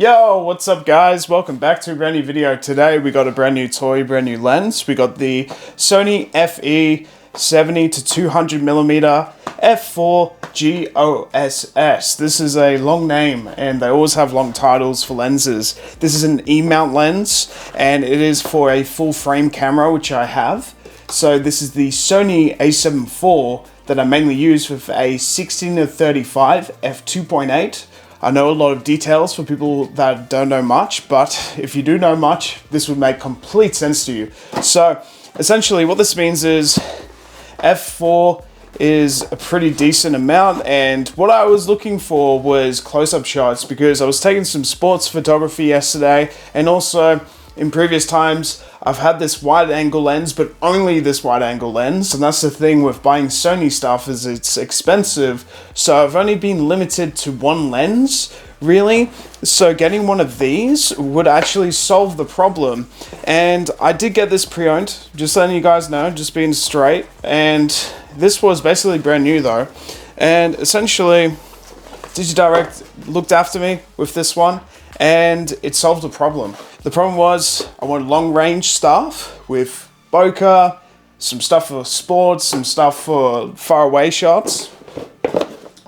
Yo, what's up guys? Welcome back to a brand new video. Today we got a brand new toy, brand new lens. We got the Sony FE 70 to 200mm F4 G OSS. This is a long name and they always have long titles for lenses. This is an E-Mount lens and it is for a full frame camera, which I have. So this is the Sony A7 IV that I mainly use with a 16 to 35 f2.8. I know a lot of details for people that don't know much, but if you do know much, this would make complete sense to you. So essentially what this means is F4 is a pretty decent amount, and what I was looking for was close-up shots because I was taking some sports photography yesterday, and also in previous times I've had this wide angle lens, but only this wide angle lens, and that's the thing with buying Sony stuff is it's expensive, so I've only been limited to one lens really. So getting one of these would actually solve the problem, and I did get this pre-owned, just letting you guys know, just being straight, and this was basically brand new though. And essentially DigiDirect looked after me with this one and it solved the problem. The problem was I wanted long range stuff with bokeh, some stuff for sports, some stuff for far away shots.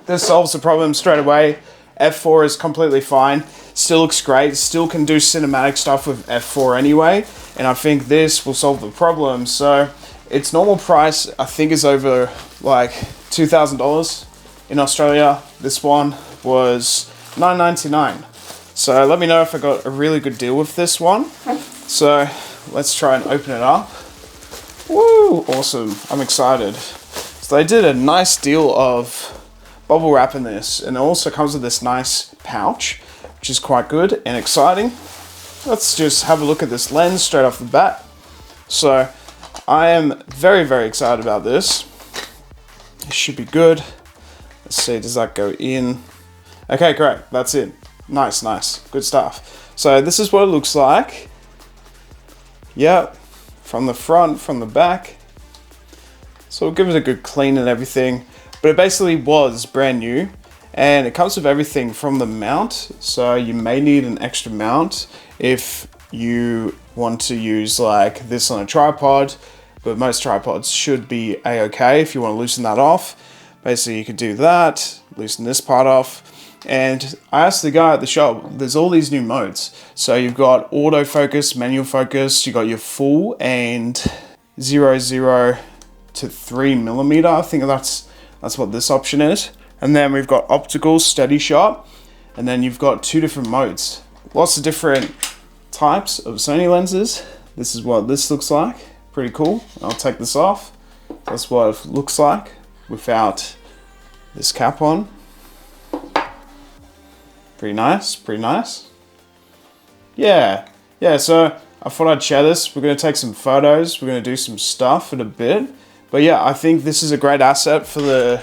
This solves the problem straight away. F4 is completely fine, still looks great, still can do cinematic stuff with F4 anyway, and I think this will solve the problem. So its normal price I think is over like $2,000 in Australia. This one was $9.99. So let me know if I got a really good deal with this one. So let's try and open it up. Woo, awesome, I'm excited. So they did a nice deal of bubble wrap in this, and it also comes with this nice pouch, which is quite good and exciting. Let's just have a look at this lens straight off the bat. So I am very, very excited about this. It should be good. Let's see, does that go in? Okay, great, that's it. Nice, good stuff. So this is what it looks like. Yep, from the front, from the back. So we'll give it a good clean and everything. But it basically was brand new, and it comes with everything from the mount. So you may need an extra mount if you want to use like this on a tripod, but most tripods should be a-okay if you want to loosen that off. Basically you could do that, loosen this part off. And I asked the guy at the shop, there's all these new modes. So you've got autofocus, manual focus, you got your full and 0 to 3mm. I think that's what this option is. And then we've got optical, SteadyShot, and then you've got two different modes. Lots of different types of Sony lenses. This is what this looks like. Pretty cool. I'll take this off. That's what it looks like without this cap on. Pretty nice, pretty nice. Yeah, so I thought I'd share this. We're gonna take some photos, we're gonna do some stuff in a bit. But yeah, I think this is a great asset for the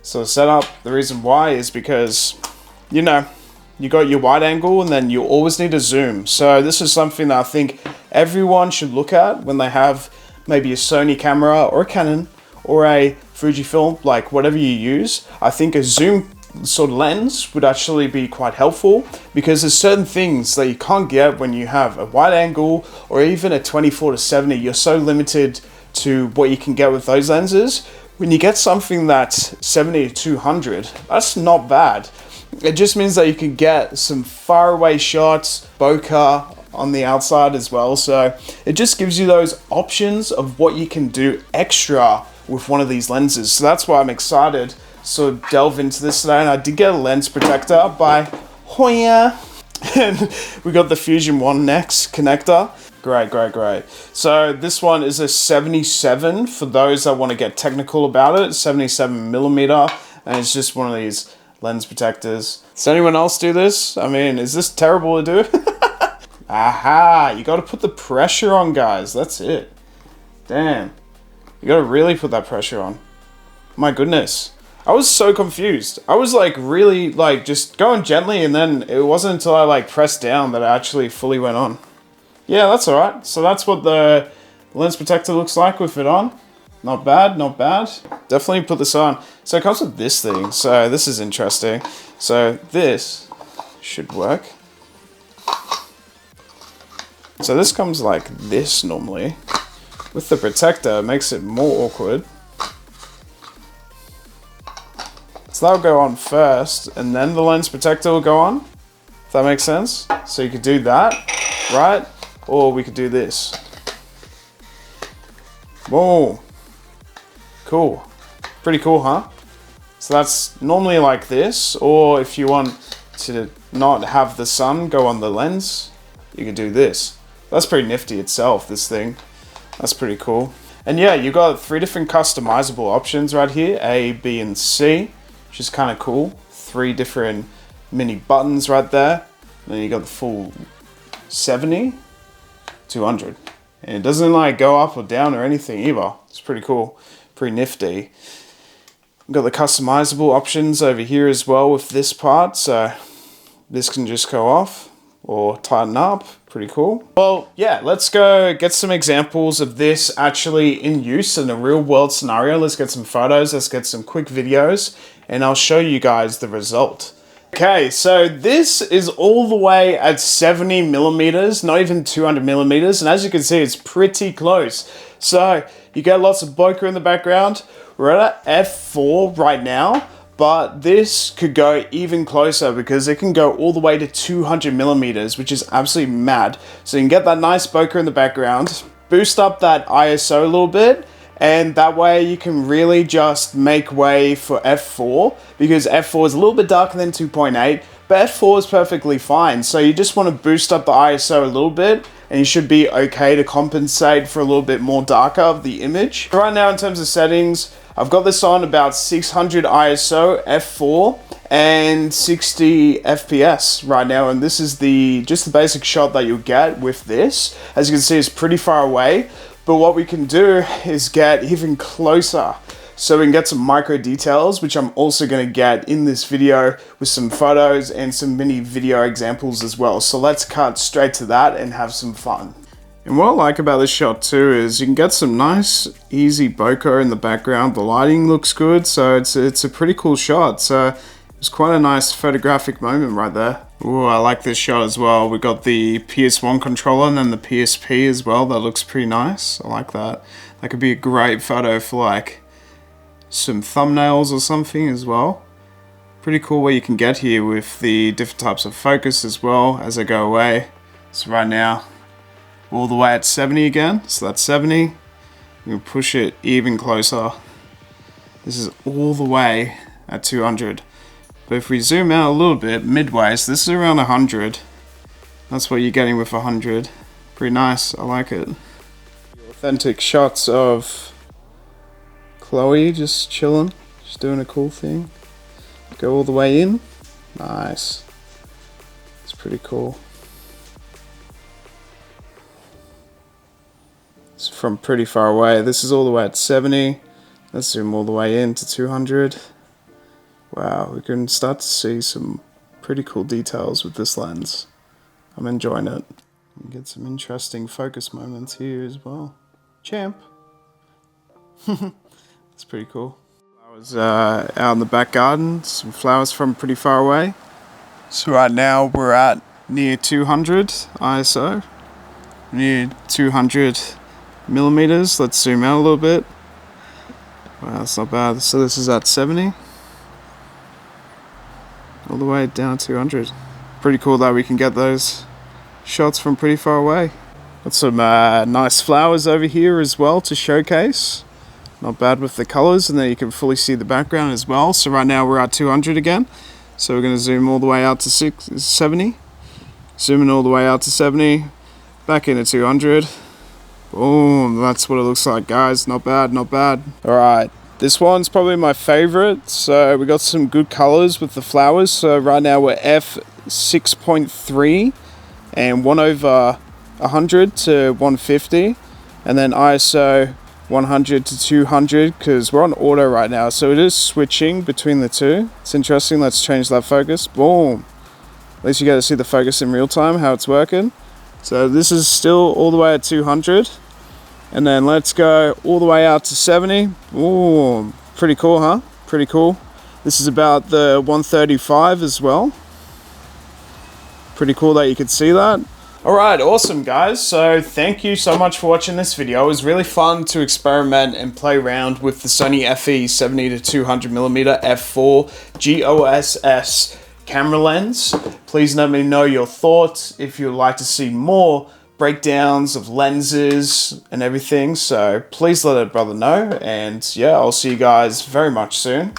sort of setup. The reason why is because, you know, you got your wide angle and then you always need a zoom. So this is something that I think everyone should look at when they have maybe a Sony camera or a Canon or a Fujifilm, like whatever you use. I think a zoom sort of lens would actually be quite helpful because there's certain things that you can't get when you have a wide angle or even a 24 to 70. You're so limited to what you can get with those lenses. When you get something that's 70 to 200, that's not bad. It just means that you can get some far away shots, bokeh on the outside as well. So it just gives you those options of what you can do extra with one of these lenses. So that's why I'm excited to delve into this today. And I did get a lens protector by Hoya. And we got the Fusion 1 Next connector. Great. So this one is a 77 for those that want to get technical about it. 77mm, and it's just one of these lens protectors. Does anyone else do this? I mean, is this terrible to do? Aha, you got to put the pressure on, guys. That's it. Damn, you got to really put that pressure on. My goodness. I was so confused. I was like really like just going gently, and then it wasn't until I like pressed down that I actually fully went on. Yeah, that's all right. So that's what the lens protector looks like with it on. Not bad, not bad. Definitely put this on. So it comes with this thing. So this is interesting. So this should work. So this comes like this normally. With the protector, it makes it more awkward. So that'll go on first, and then the lens protector will go on. If that makes sense. So you could do that, right? Or we could do this. Whoa. Cool. Pretty cool, huh? So that's normally like this, or if you want to not have the sun go on the lens, you could do this. That's pretty nifty itself, this thing. That's pretty cool. And yeah, you got 3 different customizable options right here, A, B, and C, which is kind of cool. 3 different mini buttons right there. And then you got the full 70, 200. And it doesn't like go up or down or anything either. It's pretty cool, pretty nifty. We've got the customizable options over here as well with this part. So this can just go off or tighten up. Pretty cool. Well, yeah, let's go get some examples of this actually in use in a real world scenario. Let's get some photos, let's get some quick videos, and I'll show you guys the result. Okay, so this is all the way at 70 millimeters, not even 200 millimeters. And as you can see, it's pretty close. So you get lots of bokeh in the background. We're at F4 right now, but this could go even closer because it can go all the way to 200 millimeters, which is absolutely mad. So you can get that nice bokeh in the background, boost up that ISO a little bit, and that way you can really just make way for F4, because F4 is a little bit darker than 2.8, but F4 is perfectly fine. So you just want to boost up the ISO a little bit, and you should be okay to compensate for a little bit more darker of the image. Right now in terms of settings, I've got this on about 600 ISO, F4, and 60 FPS right now, and this is just the basic shot that you'll get with this. As you can see, it's pretty far away, but what we can do is get even closer. So we can get some micro details, which I'm also going to get in this video with some photos and some mini video examples as well. So let's cut straight to that and have some fun. And what I like about this shot too is you can get some nice easy bokeh in the background. The lighting looks good, so it's a pretty cool shot. So it's quite a nice photographic moment right there. Ooh, I like this shot as well. We got the PS1 controller and then the PSP as well. That looks pretty nice. I like that. That could be a great photo for like some thumbnails or something as well. Pretty cool what you can get here with the different types of focus as well as I go away. So right now, all the way at 70 again, so that's 70. We'll push it even closer. This is all the way at 200. But if we zoom out a little bit, midway, so this is around 100. That's what you're getting with 100. Pretty nice, I like it. Authentic shots of Chloe just chilling, just doing a cool thing. Go all the way in. Nice. It's pretty cool. It's from pretty far away. This is all the way at 70. Let's zoom all the way in to 200. Wow, we can start to see some pretty cool details with this lens. I'm enjoying it. You get some interesting focus moments here as well. Champ. That's pretty cool. Flowers out in the back garden. Some flowers from pretty far away. So right now we're at near 200 ISO. Near 200 millimeters. Let's zoom out a little bit. Wow, that's not bad. So this is at 70. All the way down to 200. Pretty cool that we can get those shots from pretty far away. Got some nice flowers over here as well to showcase. Not bad with the colors, and then you can fully see the background as well. So right now we're at 200 again. So we're going to zoom all the way out to 70. Zooming all the way out to 70. Back into 200. Boom, that's what it looks like, guys. Not bad, not bad. Alright, this one's probably my favorite. So we got some good colors with the flowers. So right now we're f6.3 and 1/100 to 150, and then ISO 100 to 200 because we're on auto right now, so it is switching between the two. It's interesting. Let's change that focus. Boom. At least you get to see the focus in real time, how it's working. So this is still all the way at 200, and then let's go all the way out to 70. Ooh, pretty cool, huh? Pretty cool. This is about the 135 as well. Pretty cool that you could see that. Alright, awesome guys. So thank you so much for watching this video. It was really fun to experiment and play around with the Sony FE 70 to 200mm f4 G OSS camera lens. Please let me know your thoughts if you'd like to see more breakdowns of lenses and everything. So please let a brother know, and yeah, I'll see you guys very much soon.